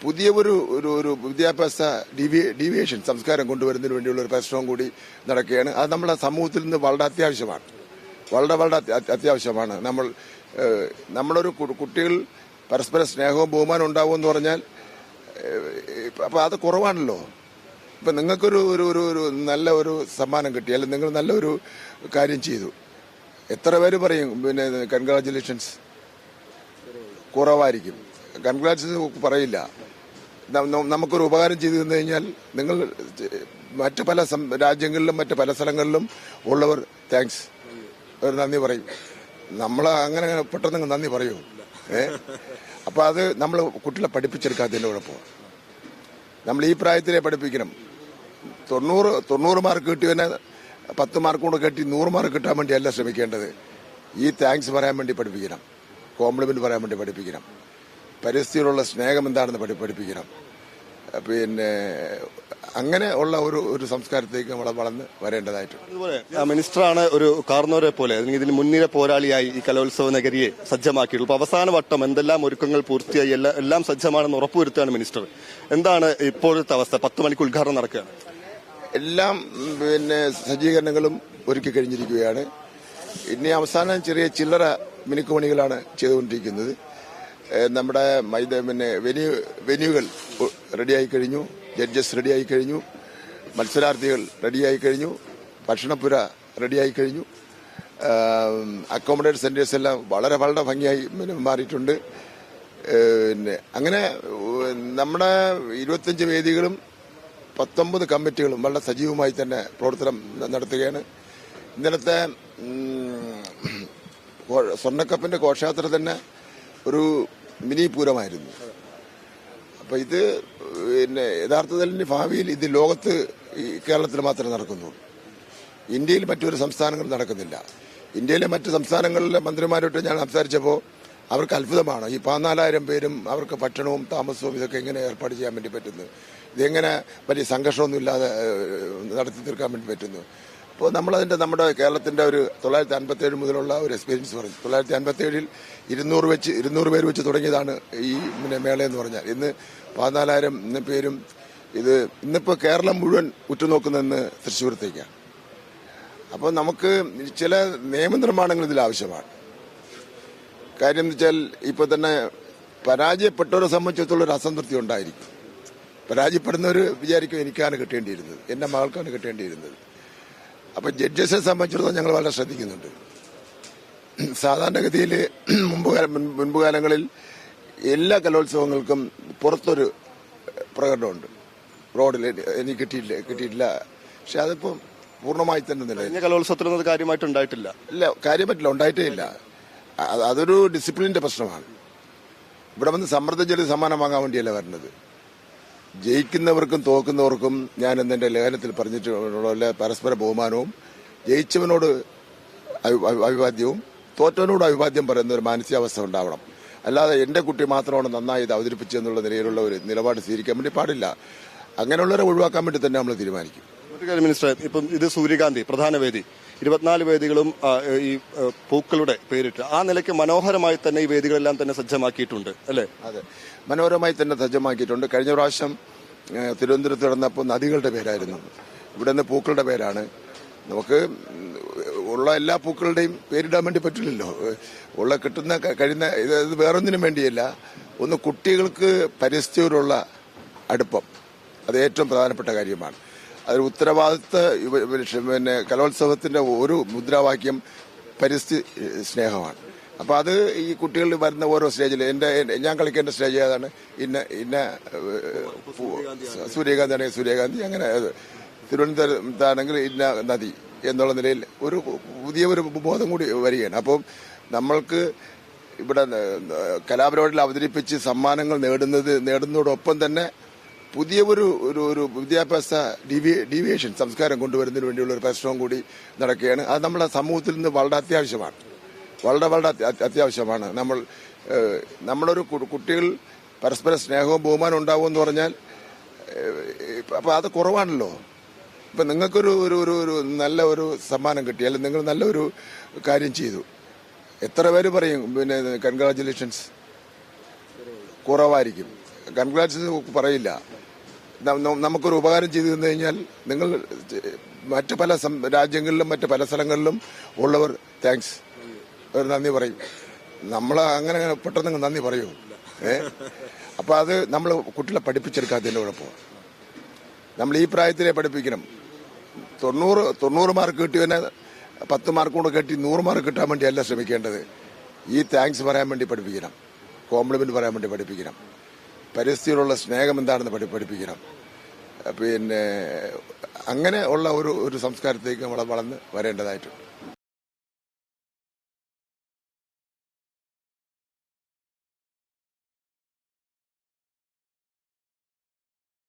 പുതിയ ഒരു വിദ്യാഭ്യാസ ഡീവിയേഷൻ സംസ്കാരം കൊണ്ടുവരുന്നതിന് വേണ്ടിയുള്ള ഒരു പരിശ്രമം കൂടി നടക്കുകയാണ്. അത് നമ്മുടെ സമൂഹത്തിൽ നിന്ന് വളരെ അത്യാവശ്യമാണ്. വളരെ അത്യാവശ്യമാണ്. നമ്മളൊരു കുട്ടികൾ പരസ്പര സ്നേഹവും ബഹുമാനം ഉണ്ടാവുമെന്ന് പറഞ്ഞാൽ അപ്പൊ അത് കുറവാണല്ലോ. ഇപ്പൊ നിങ്ങൾക്കൊരു നല്ല ഒരു സമ്മാനം കിട്ടി, അല്ലെങ്കിൽ നിങ്ങൾ നല്ലൊരു കാര്യം ചെയ്തു, എത്ര പേര് പറയും പിന്നെ കൺഗ്രാജുലേഷൻസ്? കുറവായിരിക്കും. കൺഗ്രാജുലേഷൻസ് പറയില്ല. നമുക്കൊരു ഉപകാരം ചെയ്തു തന്നു കഴിഞ്ഞാൽ നിങ്ങൾ മറ്റു പല രാജ്യങ്ങളിലും മറ്റു പല സ്ഥലങ്ങളിലും ഉള്ളവർ താങ്ക്സ്, ഒരു നന്ദി പറയും. നമ്മൾ അങ്ങനെ പെട്ടെന്ന് നന്ദി പറയൂ. അപ്പൊ അത് നമ്മൾ കുട്ടികളെ പഠിപ്പിച്ചെടുക്കാത്തതിന്റെ കുഴപ്പമാണ്. നമ്മൾ ഈ പ്രായത്തിലെ പഠിപ്പിക്കണം. 90 മാർക്ക് കിട്ടിയവനെ 10 മാർക്ക് കൊണ്ട് കെട്ടി 100 മാർക്ക് കിട്ടാൻ വേണ്ടിയല്ല ശ്രമിക്കേണ്ടത്. ഈ താങ്ക്സ് പറയാൻ വേണ്ടി പഠിപ്പിക്കണം, കോംപ്ലിമെന്റ് പറയാൻ വേണ്ടി പഠിപ്പിക്കണം, പരിസ്ഥിതിയോടുള്ള സ്നേഹം എന്താണെന്ന് പഠിപ്പിക്കണം. പിന്നെ അങ്ങനെ ഉള്ള ഒരു സംസ്കാരത്തേക്ക് നമ്മൾ വളർന്ന് വരേണ്ടതായിട്ടുണ്ട്. അതുപോലെ മിനിസ്റ്ററാണ് ഒരു കാർന്നോരെ പോലെ ഇതിന് മുൻനിര പോരാളിയായി ഈ കലോത്സവ നഗരിയെ സജ്ജമാക്കിയിട്ടുള്ളത്. അപ്പൊ അവസാന വട്ടം എന്തെല്ലാം ഒരുക്കങ്ങൾ പൂർത്തിയായി എല്ലാം സജ്ജമാണെന്ന് ഉറപ്പുവരുത്തുകയാണ് മിനിസ്റ്റർ. എന്താണ് ഇപ്പോഴത്തെ അവസ്ഥ? 10 മണിക്ക് ഉദ്ഘാടനം നടക്കുകയാണ്. എല്ലാം പിന്നെ സജ്ജീകരണങ്ങളും ഒരുക്കി കഴിഞ്ഞിരിക്കുകയാണ്. ഇനി അവസാനം ചെറിയ ചില്ലറ മിനുക്കുമണികളാണ് ചെയ്തുകൊണ്ടിരിക്കുന്നത്. നമ്മുടെ പിന്നെ വെന്യൂകൾ റെഡിയായി കഴിഞ്ഞു, ജഡ്ജസ് റെഡിയായി കഴിഞ്ഞു, മത്സരാർത്ഥികൾ റെഡിയായി കഴിഞ്ഞു, ഭക്ഷണപ്പുര റെഡിയായി കഴിഞ്ഞു, അക്കോമഡേറ്റ് സെന്റേഴ്സ് എല്ലാം വളരെ ഭംഗിയായി മാറിയിട്ടുണ്ട്. പിന്നെ അങ്ങനെ നമ്മുടെ 25 വേദികളും 19 കമ്മിറ്റികളും വളരെ സജീവമായി തന്നെ പ്രവർത്തനം നടത്തുകയാണ്. ഇന്നലത്തെ സ്വർണ്ണക്കപ്പിന്റെ ഘോഷയാത്ര തന്നെ ഒരു മിനി പൂരമായിരുന്നു. അപ്പൊ ഇത് പിന്നെ യഥാർത്ഥത്തിൽ ഭാവിയിൽ ഇത് ലോകത്ത് കേരളത്തിൽ മാത്രമേ നടക്കുന്നുള്ളൂ. ഇന്ത്യയിൽ മറ്റൊരു സംസ്ഥാനങ്ങൾ നടക്കുന്നില്ല. ഇന്ത്യയിലെ മറ്റ് സംസ്ഥാനങ്ങളിലെ മന്ത്രിമാരോട്ട് ഞാൻ സംസാരിച്ചപ്പോൾ അവർക്ക് അത്ഭുതമാണ്. ഈ 14,000 പേരും അവർക്ക് ഭക്ഷണവും താമസവും ഇതൊക്കെ എങ്ങനെ ഏർപ്പാട് ചെയ്യാൻ വേണ്ടി പറ്റുന്നു, ഇതെങ്ങനെ വലിയ സംഘർഷമൊന്നും ഇല്ലാതെ നടത്തി തീർക്കാൻ വേണ്ടി പറ്റുന്നു. അപ്പോൾ നമ്മുടെ കേരളത്തിന്റെ ഒരു 957 മുതലുള്ള ഒരു എക്സ്പീരിയൻസ് പറഞ്ഞു. 957 200 പേര് വെച്ച് തുടങ്ങിയതാണ് ഈ മേളയെന്ന് പറഞ്ഞാൽ. ഇന്ന് 14,000 പേരും. ഇത് ഇന്നിപ്പോ കേരളം മുഴുവൻ ഉറ്റുനോക്കുന്നതെന്ന് തൃശ്ശൂരത്തേക്കാണ്. അപ്പോൾ നമുക്ക് ചില നിയമനിർമ്മാണങ്ങൾ ഇതിൽ ആവശ്യമാണ്. കാര്യം എന്ന് വെച്ചാൽ ഇപ്പൊ തന്നെ പരാജയപ്പെട്ടവരെ സംബന്ധിച്ചിടത്തോളം ഒരു അസംതൃപ്തി ഉണ്ടായിരിക്കും. പരാജയപ്പെടുന്നവർ വിചാരിക്കും എനിക്കാണ് കിട്ടേണ്ടിയിരുന്നത്, എന്റെ മകൾക്കാണ് കിട്ടേണ്ടിയിരുന്നത്. അപ്പൊ ജഡ്ജസിനെ സംബന്ധിച്ചിടത്തോളം ഞങ്ങൾ വളരെ ശ്രദ്ധിക്കുന്നുണ്ട്. സാധാരണഗതിയിൽ മുൻപുകാലങ്ങളിൽ എല്ലാ കലോത്സവങ്ങൾക്കും പുറത്തൊരു പ്രകടനമുണ്ട്. റോഡിൽ എനിക്ക് കിട്ടിയിട്ടില്ല. പക്ഷെ അതിപ്പോ പൂർണ്ണമായി തന്നെ നില കലോത്സവത്തിലൊന്നും കാര്യമായിട്ടുണ്ടായിട്ടില്ല. ഇല്ല, കാര്യമായിട്ടില്ല, ഉണ്ടായിട്ടേ ഇല്ല. അതൊരു ഡിസിപ്ലിന്റെ പ്രശ്നമാണ്. ഇവിടെ വന്ന് സമ്മർദ്ദം ചെറിയ സമ്മാനം വാങ്ങാൻ വേണ്ടിയല്ല വരുന്നത്. ജയിക്കുന്നവർക്കും തോക്കുന്നവർക്കും ഞാൻ എന്നെ ലേഖനത്തിൽ പറഞ്ഞിട്ടുള്ള പരസ്പര ബഹുമാനവും, ജയിച്ചവനോട് അഭിവാദ്യവും തോറ്റവനോട് അഭിവാദ്യം പറയുന്ന ഒരു മാനസികാവസ്ഥ ഉണ്ടാവണം. അല്ലാതെ എന്റെ കുട്ടി മാത്രമാണ് നന്നായി ഇത് അവതരിപ്പിച്ചെന്നുള്ള നിലയിലുള്ള ഒരു നിലപാട് സ്വീകരിക്കാൻ വേണ്ടി പാടില്ല. അങ്ങനെയുള്ളവരെ ഒഴിവാക്കാൻ വേണ്ടി തന്നെ നമ്മൾ തീരുമാനിക്കും. മിനിസ്റ്റർ, ഇപ്പം ഇത് സൂര്യകാന്തി പ്രധാന വേദി, 24 വേദികളും ഈ പൂക്കളുടെ പേരിട്ട് ആ നിലയ്ക്ക് മനോഹരമായി തന്നെ ഈ വേദികളെല്ലാം തന്നെ സജ്ജമാക്കിയിട്ടുണ്ട് അല്ലേ? അതെ, മനോഹരമായി തന്നെ സജ്ജമാക്കിയിട്ടുണ്ട്. കഴിഞ്ഞ പ്രാവശ്യം തിരുവനന്തപുരത്ത് നടന്നപ്പോൾ നദികളുടെ പേരായിരുന്നു, ഇവിടെ നിന്ന് പൂക്കളുടെ പേരാണ്. നമുക്ക് ഉള്ള എല്ലാ പൂക്കളുടെയും പേരിടാൻ വേണ്ടി പറ്റില്ലല്ലോ. ഉള്ള കിട്ടുന്ന കഴിയുന്ന ഇത് വേറൊന്നിനും വേണ്ടിയല്ല. ഒന്ന്, കുട്ടികൾക്ക് പരിസ്ഥിതിയോടുള്ള അടുപ്പം, അത് ഏറ്റവും പ്രധാനപ്പെട്ട കാര്യമാണ്. അതൊരു ഉത്തരവാദിത്ത കലോത്സവത്തിന്റെ ഒരു മുദ്രാവാക്യം പരിസ്ഥിതി സ്നേഹമാണ്. അപ്പൊ അത് ഈ കുട്ടികളിൽ വരുന്ന ഓരോ സ്റ്റേജിൽ ഞാൻ കളിക്കേണ്ട സ്റ്റേജ് ഏതാണ്, ഇന്ന സൂര്യകാന്തി ആണെങ്കിൽ സൂര്യകാന്തി, അങ്ങനെ തിരുവനന്തപുരത്താണെങ്കിൽ ഇന്ന നദി എന്നുള്ള നിലയിൽ ഒരു പുതിയ ബോധം കൂടി വരികയാണ്. അപ്പം നമ്മൾക്ക് ഇവിടെ കലാപരിപാടിയിൽ അവതരിപ്പിച്ച് സമ്മാനങ്ങൾ നേടുന്നതോടൊപ്പം തന്നെ പുതിയ ഒരു വിദ്യാഭ്യാസ ഡീവിയേഷൻ സംസ്കാരം കൊണ്ടുവരുന്നതിന് വേണ്ടിയുള്ള ഒരു പരിശ്രമം കൂടി നടക്കുകയാണ്. അത് നമ്മുടെ സമൂഹത്തിൽ നിന്ന് വളരെ അത്യാവശ്യമാണ്. വളരെ അത്യാവശ്യമാണ്. നമ്മളൊരു കുട്ടികൾ പരസ്പര സ്നേഹവും ബഹുമാനം ഉണ്ടാവുമെന്ന് പറഞ്ഞാൽ അപ്പൊ അത് കുറവാണല്ലോ. ഇപ്പൊ നിങ്ങൾക്കൊരു നല്ല ഒരു സമ്മാനം കിട്ടി, അല്ലെങ്കിൽ നിങ്ങൾ നല്ലൊരു കാര്യം ചെയ്തു, എത്ര പേര് പറയും പിന്നെ കൺഗ്രാജുലേഷൻസ്? കുറവായിരിക്കും. കൺഗ്രാറ്റ്സ് പറയില്ല. നമുക്കൊരു ഉപകാരം ചെയ്തു തന്നു കഴിഞ്ഞാൽ നിങ്ങൾ മറ്റു പല രാജ്യങ്ങളിലും മറ്റു പല സ്ഥലങ്ങളിലും ഉള്ളവർ താങ്ക്സ് ഒരു നന്ദി പറയും. നമ്മൾ അങ്ങനെ പെട്ടെന്ന് നന്ദി പറയൂ. അപ്പൊ അത് നമ്മൾ കുട്ടികളെ പഠിപ്പിച്ചെടുക്കാത്തതിന്റെ കുഴപ്പമാണ്. നമ്മൾ ഈ പ്രായത്തിലെ പഠിപ്പിക്കണം. 90 മാർക്ക് കിട്ടിയവനെ 10 മാർക്ക് കൊണ്ട് കെട്ടി 100 മാർക്ക് കിട്ടാൻ വേണ്ടിയല്ല ശ്രമിക്കേണ്ടത്. ഈ താങ്ക്സ് പറയാൻ വേണ്ടി പഠിപ്പിക്കണം, കോംപ്ലിമെന്റ് പറയാൻ വേണ്ടി പഠിപ്പിക്കണം, പരിസ്ഥിതിയിലുള്ള സ്നേഹം എന്താണെന്ന് പഠിപ്പിക്കണം. പിന്നെ അങ്ങനെ ഉള്ള ഒരു സംസ്കാരത്തേക്ക് നമ്മൾ വളർന്ന് വരേണ്ടതായിട്ടുണ്ട്.